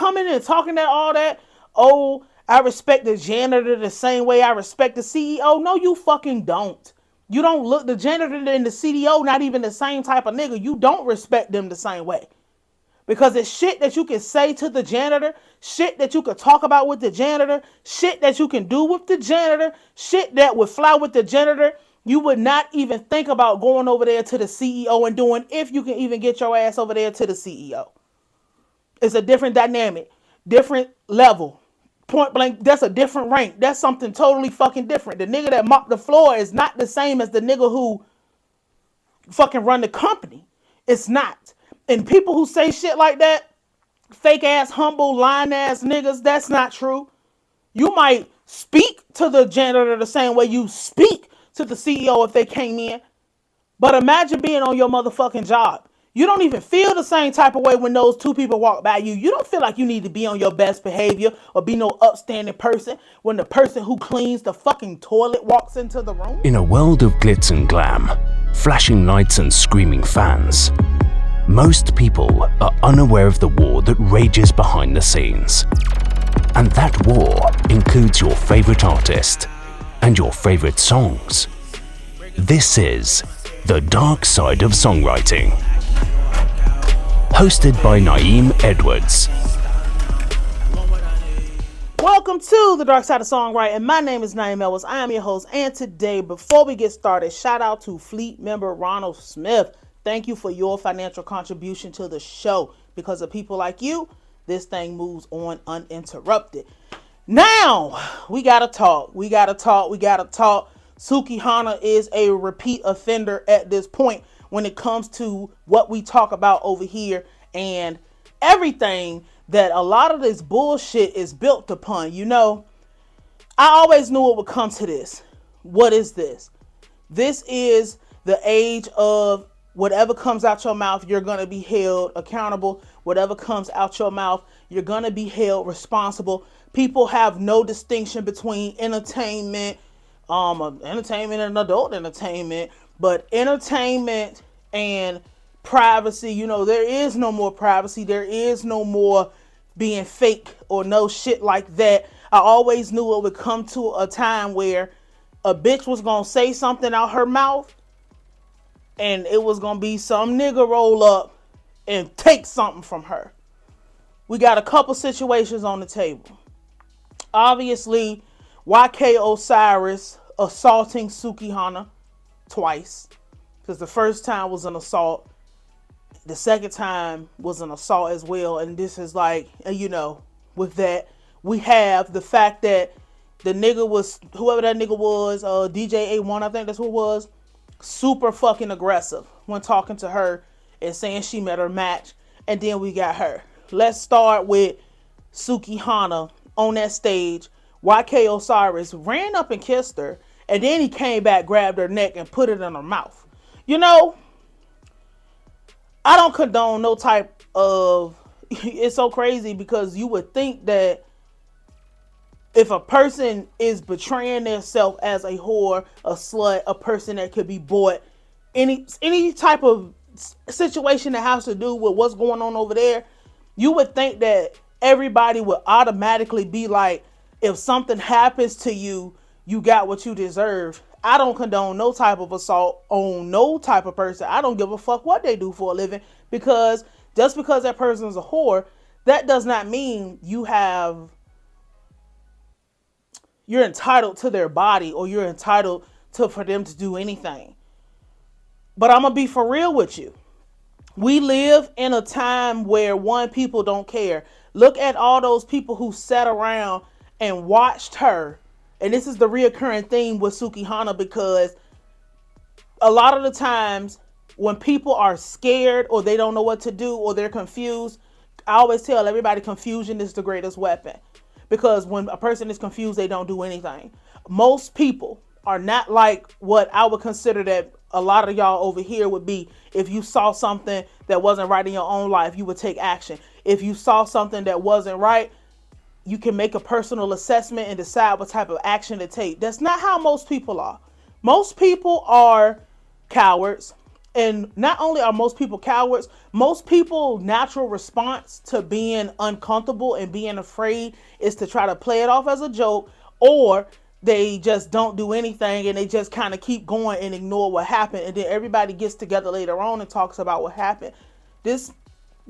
coming and talking that all that, oh, I respect the janitor the same way I respect the CEO. No, you fucking don't. You don't look, the janitor and the CEO, not even the same type of nigga. You don't respect them the same way. Because it's shit that you can say to the janitor, shit that you could talk about with the janitor, shit that you can do with the janitor, shit that would fly with the janitor. You would not even think about going over there to the CEO and doing, if you can even get your ass over there to the CEO. It's a different dynamic, different level. Point blank, that's a different rank. That's something totally fucking different. The nigga that mopped the floor is not the same as the nigga who fucking run the company. It's not. And people who say shit like that, fake ass, humble, lying ass niggas, that's not true. You might speak to the janitor the same way you speak to the CEO if they came in. But imagine being on your motherfucking job. You don't even feel the same type of way when those two people walk by you. You don't feel like you need to be on your best behavior or be no upstanding person when the person who cleans the fucking toilet walks into the room. In a world of glitz and glam, flashing lights and screaming fans, most people are unaware of the war that rages behind the scenes. And that war includes your favorite artist and your favorite songs. This is The Dark Side of Songwriting. Hosted by Nayim Edwards. Welcome to The Dark Side of Songwriting. My name is Nayim Edwards. I am your host. And today, before we get started, shout out to Fleet member Ronald Smith. Thank you for your financial contribution to the show. Because of people like you, this thing moves on uninterrupted. Now, we gotta talk. Sukihana is a repeat offender at this point when it comes to what we talk about over here and everything that a lot of this bullshit is built upon. You know, I always knew it would come to this. What is this? This is the age of whatever comes out your mouth, you're going to be held accountable. Whatever comes out your mouth, you're going to be held responsible. People have no distinction between entertainment and adult entertainment, but entertainment and privacy, you know, there is no more privacy. There is no more being fake or no shit like that. I always knew it would come to a time where a bitch was going to say something out her mouth and it was going to be some nigga roll up and take something from her. We got a couple situations on the table. Obviously, YK Osiris assaulting Sukihana twice. Because the first time was an assault. The second time was an assault as well. And this is like, you know, with that, we have the fact that the nigga was, whoever that nigga was, DJ A1, I think that's who it was, super fucking aggressive when talking to her and saying she met her match. And then we got her. Let's start with Sukihana on that stage. YK Osiris ran up and kissed her. And then he came back, grabbed her neck and put it in her mouth. You know, I don't condone no type of, it's so crazy because you would think that if a person is betraying themselves as a whore, a slut, a person that could be bought, any type of situation that has to do with what's going on over there, you would think that everybody would automatically be like, if something happens to you, you got what you deserve. I don't condone no type of assault on no type of person. I don't give a fuck what they do for a living, because just because that person is a whore, that does not mean you're entitled to their body or you're entitled for them to do anything. But I'm going to be for real with you. We live in a time where people don't care. Look at all those people who sat around and watched her. And this is the reoccurring theme with Sukihana, because a lot of the times when people are scared or they don't know what to do or they're confused, I always tell everybody confusion is the greatest weapon. Because when a person is confused, they don't do anything. Most people are not like what I would consider that a lot of y'all over here would be. If you saw something that wasn't right in your own life, you would take action. If you saw something that wasn't right, you can make a personal assessment and decide what type of action to take. That's not how most people are. Most people are cowards. And not only are most people cowards, most people natural response to being uncomfortable and being afraid is to try to play it off as a joke, or they just don't do anything and they just kind of keep going and ignore what happened, and then everybody gets together later on and talks about what happened. This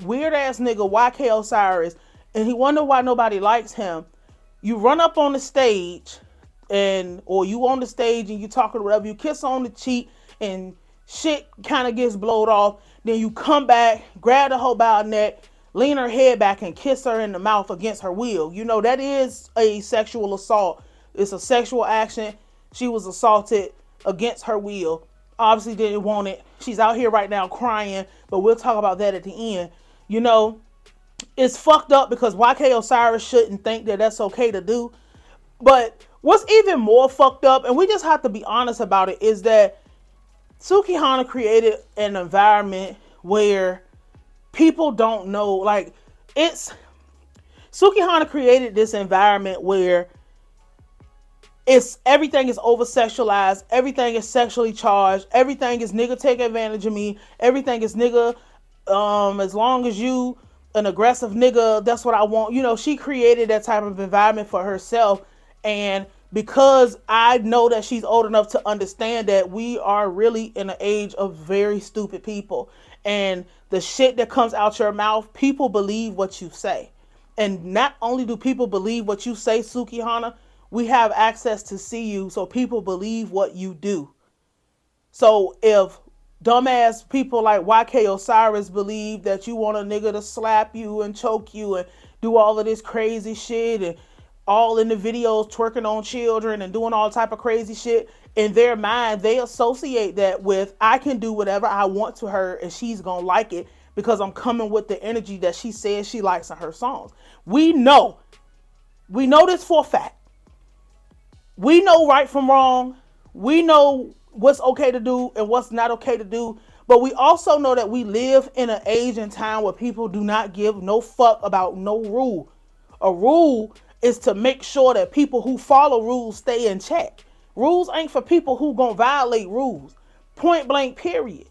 weird ass nigga YK Osiris, and he wonder why nobody likes him. You run up on the stage, and or you on the stage and you talking whatever, you kiss on the cheek and shit kind of gets blowed off. Then you come back, grab the hoe by her neck, lean her head back and kiss her in the mouth against her will. You know, that is a sexual assault. It's a sexual action. She was assaulted against her will. Obviously didn't want it. She's out here right now crying, but we'll talk about that at the end. You know, it's fucked up because YK Osiris shouldn't think that that's okay to do. But what's even more fucked up, and we just have to be honest about it, is that Sukihana created an environment where people don't know, like, Sukihana created this environment where everything is over sexualized, everything is sexually charged, everything is nigga take advantage of me, everything is nigga, as long as you an aggressive nigga, that's what I want. You know, she created that type of environment for herself, and because I know that she's old enough to understand that we are really in an age of very stupid people. And the shit that comes out your mouth, people believe what you say. And not only do people believe what you say, Sukihana, we have access to see you, so people believe what you do. So if dumbass people like YK Osiris believe that you want a nigga to slap you and choke you and do all of this crazy shit, and all in the videos twerking on children and doing all type of crazy shit, in their mind they associate that with, I can do whatever I want to her and she's gonna like it because I'm coming with the energy that she says she likes in her songs. We know this for a fact. We know right from wrong. We know what's okay to do and what's not okay to do. But we also know that we live in an age and time where people do not give no fuck about no rule. A rule is to make sure that people who follow rules stay in check. Rules ain't for people who gonna violate rules. Point blank, period.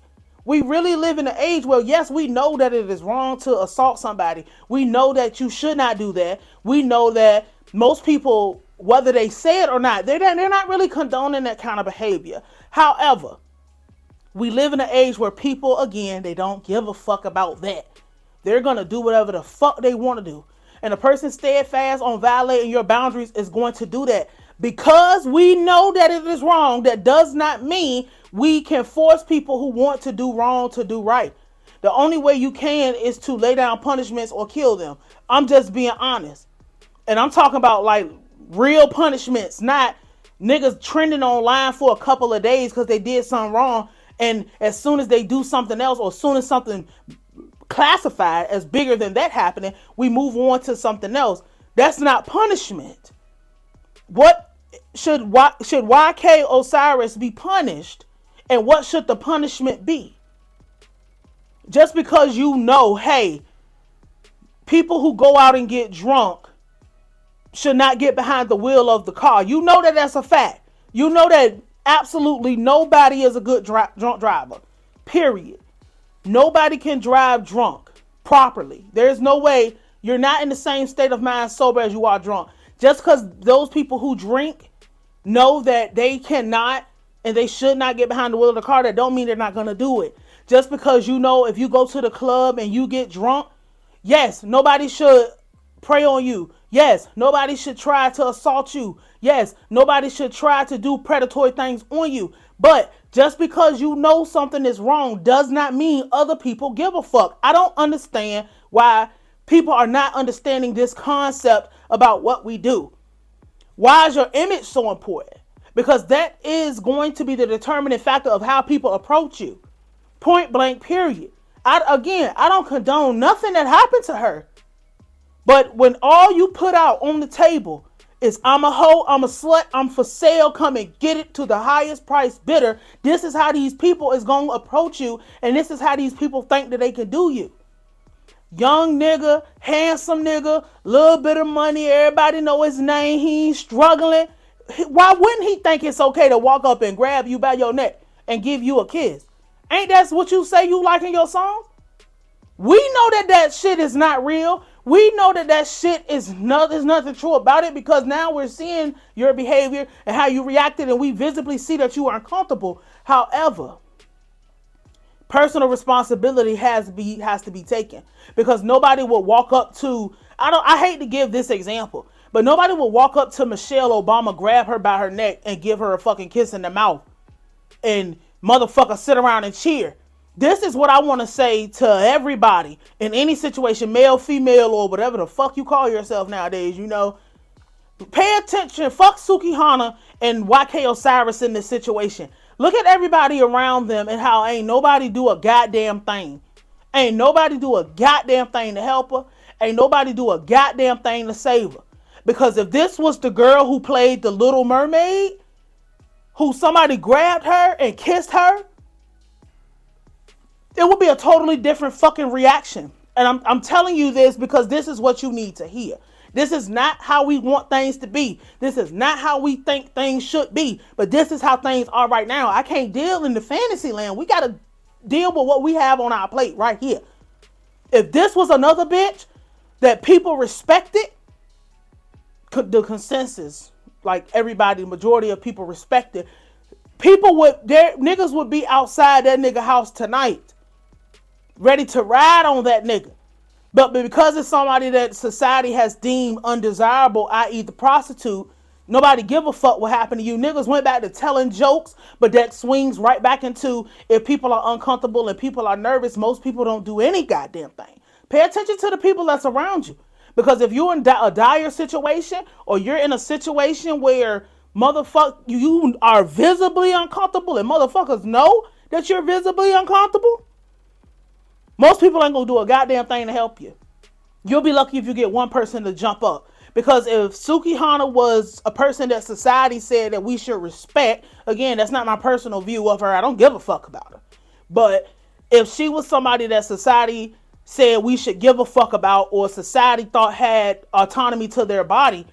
We really live in an age where, yes, we know that it is wrong to assault somebody. We know that you should not do that. We know that most people, whether they say it or not, they're not really condoning that kind of behavior. However, we live in an age where people, again, they don't give a fuck about that. They're gonna do whatever the fuck they want to do. And a person steadfast on violating your boundaries is going to do that. Because we know that it is wrong, that does not mean we can force people who want to do wrong to do right. The only way you can is to lay down punishments or kill them. I'm just being honest. And I'm talking about like real punishments, not niggas trending online for a couple of days because they did something wrong. And as soon as they do something else, or as soon as something classified as bigger than that happening, we move on to something else. That's not punishment. What should YK Osiris be punished, and what should the punishment be? Just because you know, hey, people who go out and get drunk should not get behind the wheel of the car. You know that that's a fact. You know that absolutely nobody is a good drunk driver. Period. Nobody can drive drunk properly. There's no way. You're not in the same state of mind sober as you are drunk. Just because those people who drink know that they cannot and they should not get behind the wheel of the car, that don't mean they're not going to do it. Just because you know if you go to the club and you get drunk, yes, nobody should prey on you. Yes, nobody should try to assault you. Yes, nobody should try to do predatory things on you. But just because you know something is wrong does not mean other people give a fuck. I don't understand why people are not understanding this concept about what we do. Why is your image so important? Because that is going to be the determining factor of how people approach you. Point blank, period. I don't condone nothing that happened to her. But when all you put out on the table is I'm a hoe, I'm a slut, I'm for sale, come and get it to the highest price bidder, this is how these people is going to approach you, and this is how these people think that they can do you. Young nigga, handsome nigga, little bit of money, everybody know his name, he ain't struggling. Why wouldn't he think it's okay to walk up and grab you by your neck and give you a kiss? Ain't that what you say you like in your songs? We know that that shit is not real. We know that that shit is there's nothing true about it, because now we're seeing your behavior and how you reacted, and we visibly see that you are uncomfortable. However, personal responsibility has to be taken, because nobody will walk up to, I hate to give this example, but nobody will walk up to Michelle Obama, grab her by her neck and give her a fucking kiss in the mouth and motherfucker sit around and cheer. This is what I want to say to everybody in any situation, male, female, or whatever the fuck you call yourself nowadays, you know. Pay attention. Fuck Sukihana and YK Osiris in this situation. Look at everybody around them and how ain't nobody do a goddamn thing. Ain't nobody do a goddamn thing to help her. Ain't nobody do a goddamn thing to save her. Because if this was the girl who played the Little Mermaid, who somebody grabbed her and kissed her, it would be a totally different fucking reaction. And I'm telling you this because this is what you need to hear. This is not how we want things to be. This is not how we think things should be. But this is how things are right now. I can't deal in the fantasy land. We got to deal with what we have on our plate right here. If this was another bitch that people respected, the consensus, like everybody, the majority of people respected, niggas would be outside that nigga house tonight, ready to ride on that nigga. But because it's somebody that society has deemed undesirable, i.e. the prostitute, nobody give a fuck what happened to you. Niggas went back to telling jokes, but that swings right back into, if people are uncomfortable and people are nervous, most people don't do any goddamn thing. Pay attention to the people that's around you. Because if you're in a dire situation, or you're in a situation where you are visibly uncomfortable and motherfuckers know that you're visibly uncomfortable, most people ain't gonna do a goddamn thing to help you. You'll be lucky if you get one person to jump up. Because if Sukihana was a person that society said that we should respect, again, that's not my personal view of her. I don't give a fuck about her. But if she was somebody that society said we should give a fuck about, or society thought had autonomy to their body,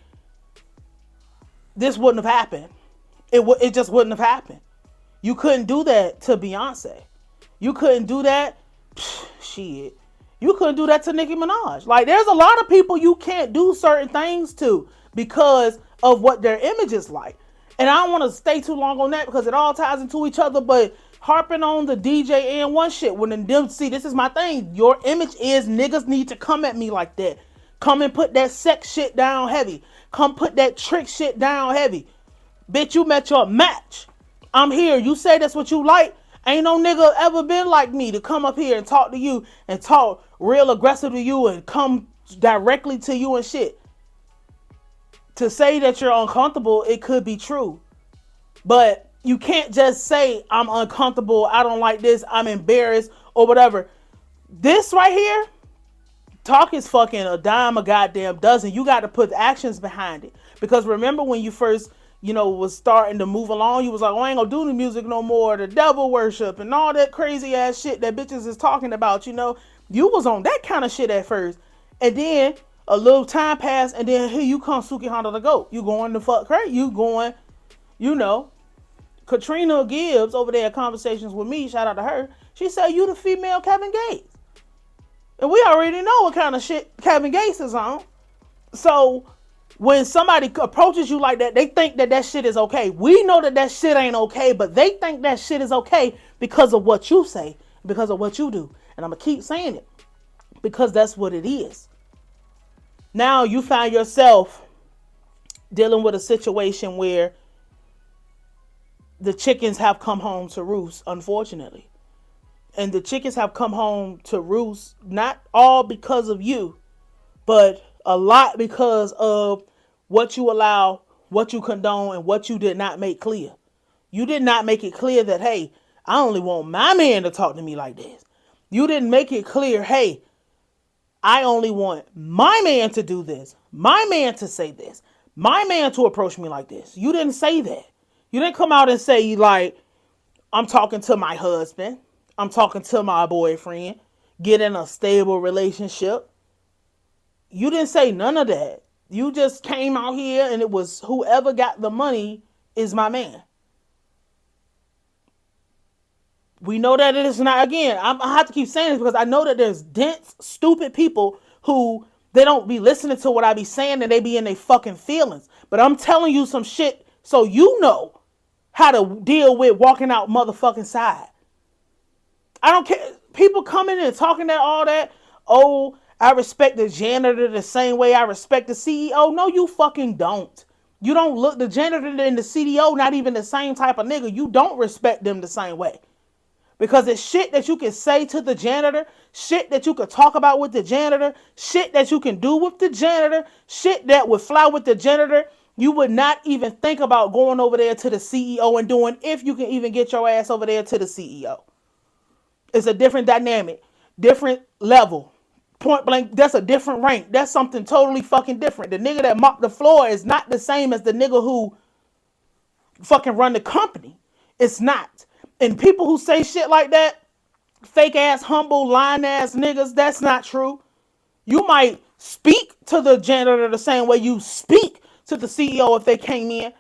this wouldn't have happened. It just wouldn't have happened. You couldn't do that to Beyonce. You couldn't do that. Shit. You couldn't do that to Nicki Minaj. Like, there's a lot of people you can't do certain things to because of what their image is like. And I don't want to stay too long on that because it all ties into each other, but harping on the DJ and one shit, when them see, this is my thing. Your image is niggas need to come at me like that. Come and put that sex shit down heavy. Come put that trick shit down heavy. Bitch, you met your match. I'm here. You say that's what you like. Ain't no nigga ever been like me to come up here and talk to you and talk real aggressive to you and come directly to you and shit. To say that you're uncomfortable, it could be true. But you can't just say, I'm uncomfortable, I don't like this, I'm embarrassed, or whatever. This right here, talk is fucking a dime a goddamn dozen. You got to put actions behind it. Because remember when you first, was starting to move along, you was like, I ain't gonna do the music no more, the devil worship, and all that crazy ass shit that bitches is talking about, You was on that kind of shit at first. And then a little time passed, and then here you come, Sukihana the GOAT. You going to fuck crazy. You going, Katrina Gibbs over there at Conversations with Me, shout out to her. She said, you the female Kevin Gates. And we already know what kind of shit Kevin Gates is on. So when somebody approaches you like that, they think that shit is okay. We know that shit ain't okay, but they think that shit is okay because of what you say, because of what you do. And I'm going to keep saying it because that's what it is. Now you find yourself dealing with a situation where the chickens have come home to roost, unfortunately. And the chickens have come home to roost, not all because of you, but a lot because of what you allow, what you condone, and what you did not make clear. You did not make it clear that, hey, I only want my man to talk to me like this. You didn't make it clear, hey, I only want my man to do this, my man to say this, my man to approach me like this. You didn't say that. You didn't come out and say, like, I'm talking to my husband, I'm talking to my boyfriend, get in a stable relationship. You didn't say none of that. You just came out here and it was whoever got the money is my man. We know that it is not, again, I have to keep saying this because I know that there's dense, stupid people who they don't be listening to what I be saying and they be in their fucking feelings. But I'm telling you some shit so you know how to deal with walking out motherfucking side. I don't care. People coming and talking that all that. Oh, I respect the janitor the same way I respect the CEO. No, you fucking don't. You don't look, the janitor and the CEO, not even the same type of nigga. You don't respect them the same way. Because it's shit that you can say to the janitor, shit that you could talk about with the janitor, shit that you can do with the janitor, shit that would fly with the janitor. You would not even think about going over there to the CEO and doing if you can even get your ass over there to the CEO. It's a different dynamic, different level. Point blank, that's a different rank. That's something totally fucking different. The nigga that mopped the floor is not the same as the nigga who fucking run the company. It's not. And people who say shit like that, fake ass, humble, lying ass niggas, that's not true. You might speak to the janitor the same way you speak to the CEO if they came in.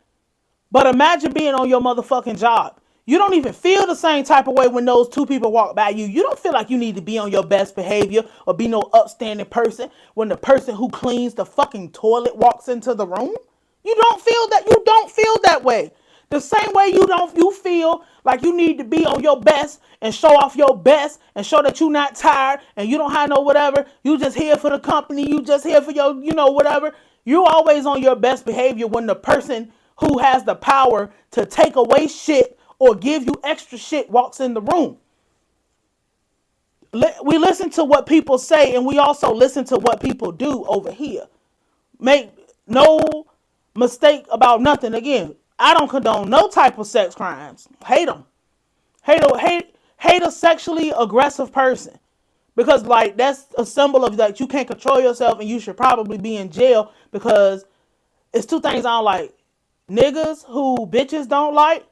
But imagine being on your motherfucking job. You don't even feel the same type of way when those two people walk by you. You don't feel like you need to be on your best behavior or be no upstanding person when the person who cleans the fucking toilet walks into the room. You don't feel that. You don't feel that way. The same way you feel like you need to be on your best and show off your best and show that you're not tired and you don't have no whatever. You just here for the company. You just here for your, whatever. You're always on your best behavior when the person who has the power to take away shit or give you extra shit walks in the room. We listen to what people say and we also listen to what people do over here. Make no mistake about nothing. Again, I don't condone no type of sex crimes. Hate them. Hate a sexually aggressive person. Because like that's a symbol of that you can't control yourself and you should probably be in jail because it's two things I don't like. Niggas who bitches don't like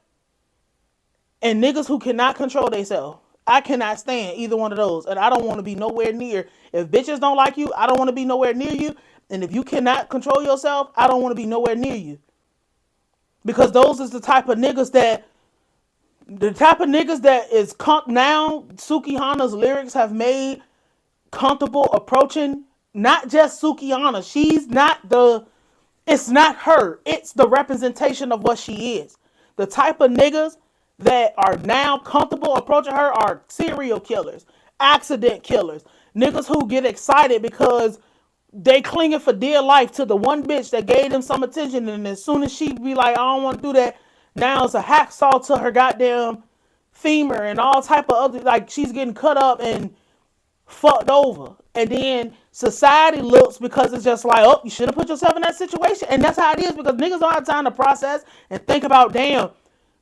and niggas who cannot control themselves. I cannot stand either one of those. And I don't want to be nowhere near. If bitches don't like you, I don't want to be nowhere near you. And if you cannot control yourself, I don't want to be nowhere near you. Because those is the type of niggas that is now Sukihana's lyrics have made comfortable approaching not just Sukihana. It's not her. It's the representation of what she is. The type of niggas that are now comfortable approaching her are serial killers, accident killers, niggas who get excited because they clinging for dear life to the one bitch that gave them some attention, and as soon as she be like, I don't want to do that, now it's a hacksaw to her goddamn femur and all type of other, like she's getting cut up and fucked over. And then society looks because it's just like, oh, you should have put yourself in that situation. And that's how it is because niggas don't have time to process and think about, damn,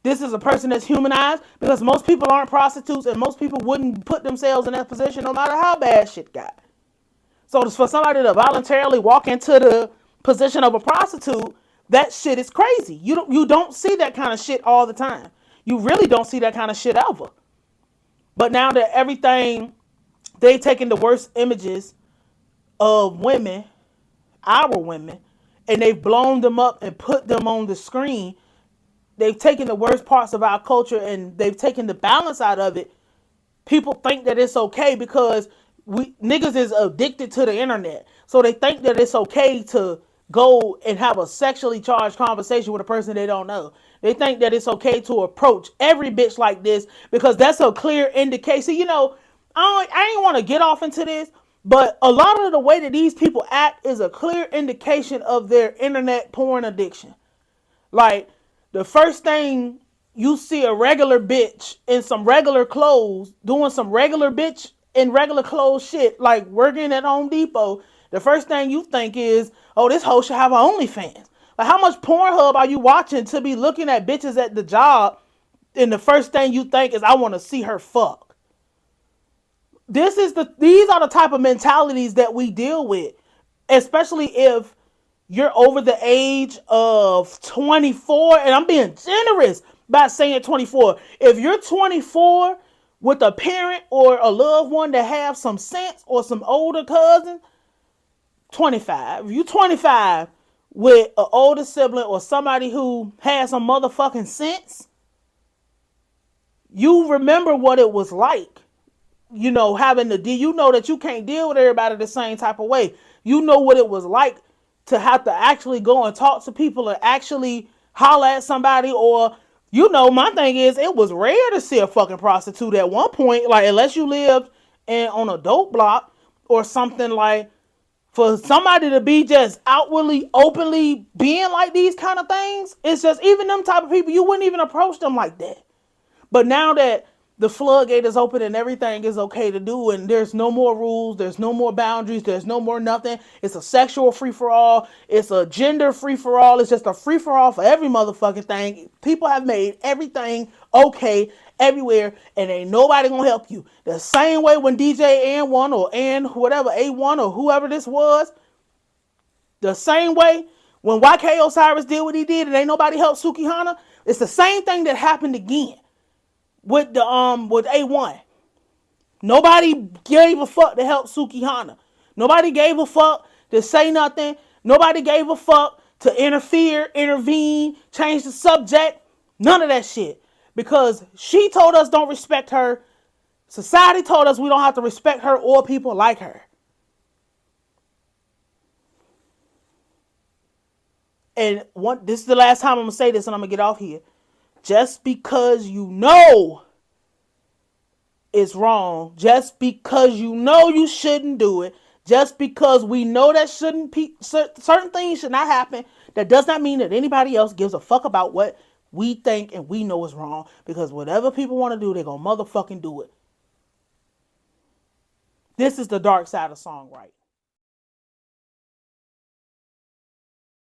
this is a person that's humanized, because most people aren't prostitutes and most people wouldn't put themselves in that position no matter how bad shit got. So for somebody to voluntarily walk into the position of a prostitute, that shit is crazy. You don't see that kind of shit all the time. You really don't see that kind of shit ever. But now that everything, they've taken the worst images of women, our women, and they've blown them up and put them on the screen. They've taken the worst parts of our culture and they've taken the balance out of it. People think that it's okay because niggas is addicted to the internet. So they think that it's okay to go and have a sexually charged conversation with a person they don't know. They think that it's okay to approach every bitch like this because that's a clear indication. I ain't want to get off into this, but a lot of the way that these people act is a clear indication of their internet porn addiction. Like, the first thing you see a regular bitch in some regular clothes doing some regular bitch in regular clothes shit, like working at Home Depot, the first thing you think is, oh, this hoe should have an OnlyFans. Like, how much Pornhub are you watching to be looking at bitches at the job and the first thing you think is, I want to see her fuck? These are the type of mentalities that we deal with, especially if you're over the age of 24, and I'm being generous by saying 24. If you're 24 with a parent or a loved one that have some sense or some older cousin, 25. If you're 25 with an older sibling or somebody who has some motherfucking sense, You remember what it was like, having to deal. You know that you can't deal with everybody the same type of way. You know what it was like to have to actually go and talk to people and actually holler at somebody. Or, my thing is, it was rare to see a fucking prostitute at one point, like, unless you lived on a dope block or something. Like, for somebody to be just outwardly, openly being like these kind of things, it's just, even them type of people, you wouldn't even approach them like that. But now that the floodgate is open and everything is okay to do, and there's no more rules, there's no more boundaries, there's no more nothing. It's a sexual free-for-all. It's a gender free-for-all. It's just a free-for-all for every motherfucking thing. People have made everything okay everywhere, and ain't nobody gonna help you. The same way when DJ N1 or N whatever, A1 or whoever this was, the same way when YK Osiris did what he did and ain't nobody helped Sukihana, it's the same thing that happened again with the with A1. Nobody gave a fuck to help Sukihana. Nobody gave a fuck to say nothing. Nobody gave a fuck to intervene, change the subject. None of that shit. Because she told us don't respect her. Society told us we don't have to respect her or people like her. And this is the last time I'm going to say this and I'm going to get off here. Just because you know it's wrong, just because you know you shouldn't do it, just because we know that certain things should not happen, that does not mean that anybody else gives a fuck about what we think and we know is wrong. Because whatever people want to do, they're going to motherfucking do it. This is the dark side of songwriting.